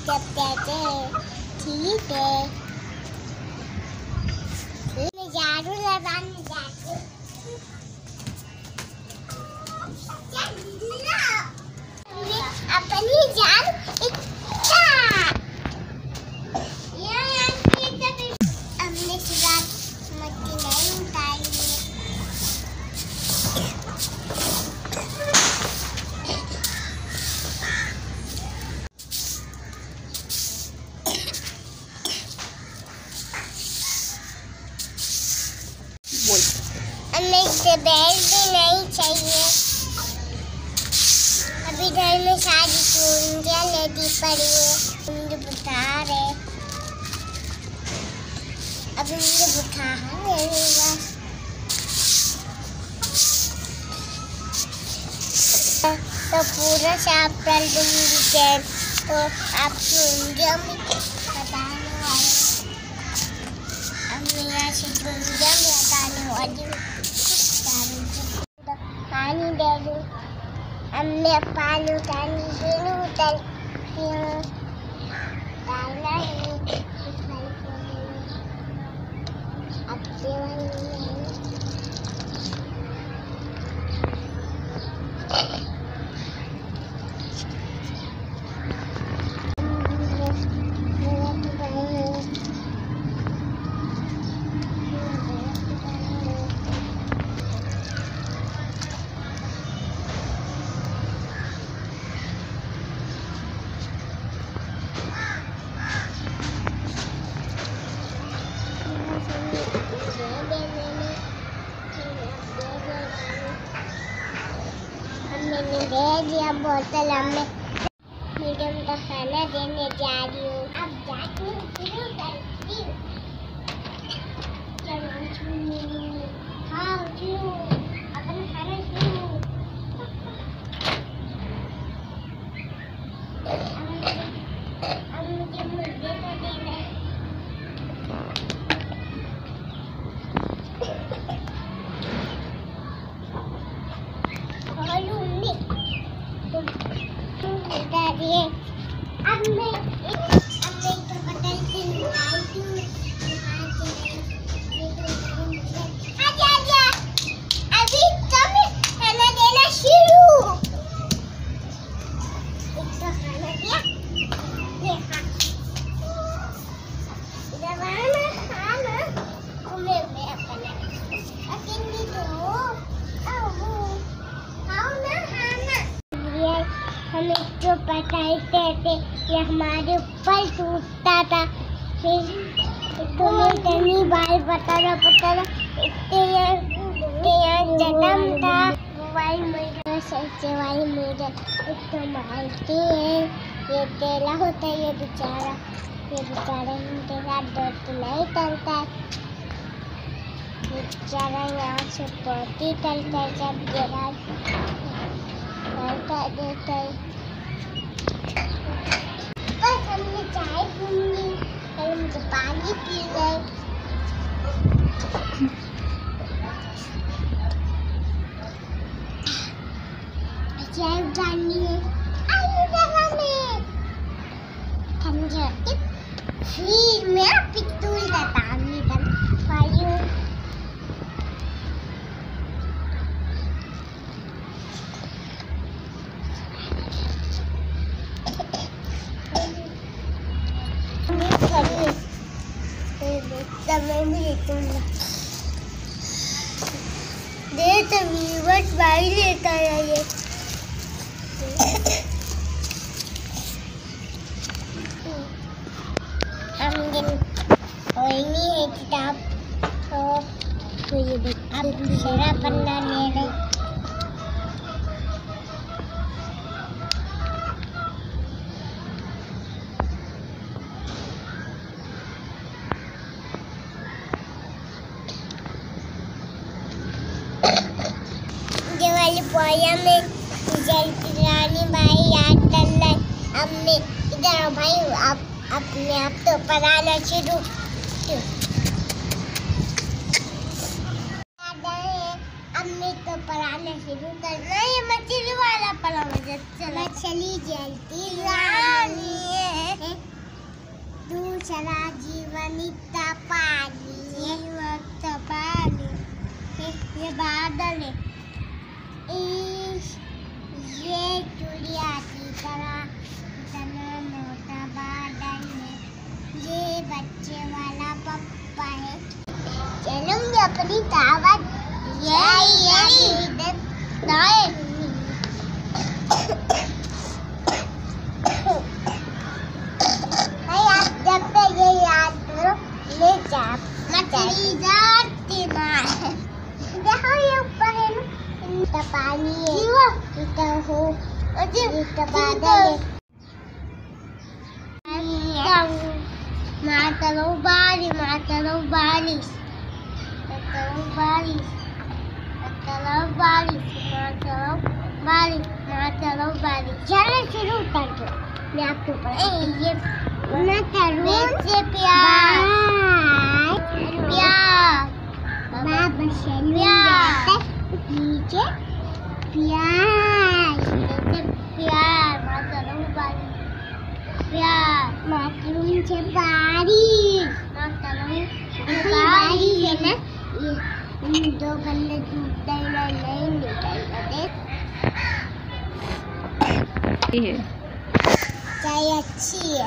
जब कहते हैं ठीक है, मैं झाड़ू लगाने जाती हूँ। अपनी जान हमने सुबह मट्टी नहीं उतारी है। हमें बेल भी नहीं चाहिए। अभी घर में सारी पूंजियाँ लेती पड़ी है। मुझे बुखार है, अभी मुझे बुखार है। तो पूरा साफ कर दूंगी चैन, तो आप पूंजियाँ भी बताने वाली। अब मैं यहाँ से पूंजियाँ भी बताने वाली हूँ। पानी दे दूँ। अब मैं पानी उतारती हूँ। डालना है अब मैंने दे दिया बोतल। हमें मीडियम का खाना देने जा रही हूँ। अब जाती हूँ शुरू करती हूँ। हाँ शुरू अपना खाना शुरू। अब मुझे मुर्गे को देना है। अब मैं तो बदलती हूँ। आजा अभी तुम खाना देना शुरू। एक तो खाना दिया, ये खा दबाना खाना तुम्हें मैं अपना अकेली तो हमें जो बताते थे ये हमारे ऊपर टूटता था। फिर तुम्हें इतनी बार बताना पड़ता था। जन्म था मोबाइल मेरा सच्चे वाली मेरा तो मारती है। ये तेला होता है। ये बेचारा इनके साथ दोस्त नहीं करता है। बेचारा यहाँ से पोती करता है। सब जगह करता देता है। बस हमने चाय पीनी, फिर मुझे पानी पी गए। चाय उतारनी है। समझे? फिर मैं पितूल का काम नहीं कर पाई हूँ। बस भाई लेता है ये। हम दिन कोई नहीं है किताब तो ये अब दूसरा पन्ना ले रहे। पोया में रानी भाई याद करना। अब मैं इधर भाई आप अपने आप तो पढ़ाना शुरू। अब मैं तो पढ़ाना शुरू करना। ये मछली वाला पढ़ा मुझे। चला चली जलती रानी है। चला जीवनिता पानी, जीवनिता पानी, ये बादल है, ये चिड़िया की तरह इतना मोटा बादल है, ये बच्चे वाला पप्पा है। चलूंगी अपनी दावत, ये याद करो, ले जा मछली जाती मार। देखो ये ऊपर है ना, इतना पानी है, इतना हो, इतना बादल है। माता लो बारिश, माता लो बारिश, माता लो बारिश, माता लो बारिश, माता लो बारिश, माता लो बारिश। चलो शुरू कर दो, मैं आपको ये मैं तरुण से प्यार प्यार बाबा प्यार नीचे प्यार प्यार मातरम बारिश प्यार मातरम से बारिश मातरम बारिश है ना। ये दो बंदे टूटते नहीं निकलते है। चाय अच्छी है,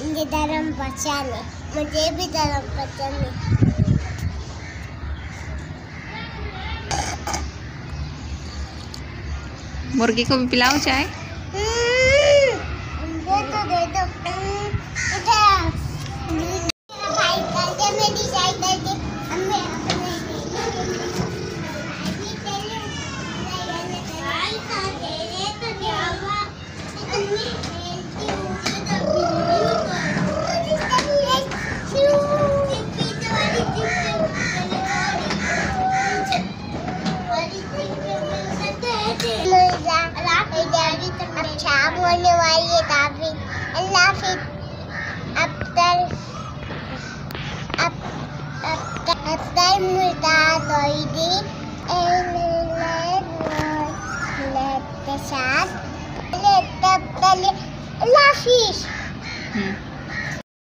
इनके धर्म पहचान है, मुझे भी धर्म पहचान है। मुर्गी को भी पिलाओ चाय। दे दो भाई करके मेरी चाय करके हमें अपने शाम होने वाली है काफी। अल्लाह हाफिज़। अफ्तर मुर्दा दोईदी साथ अल्लाह हाफिज़।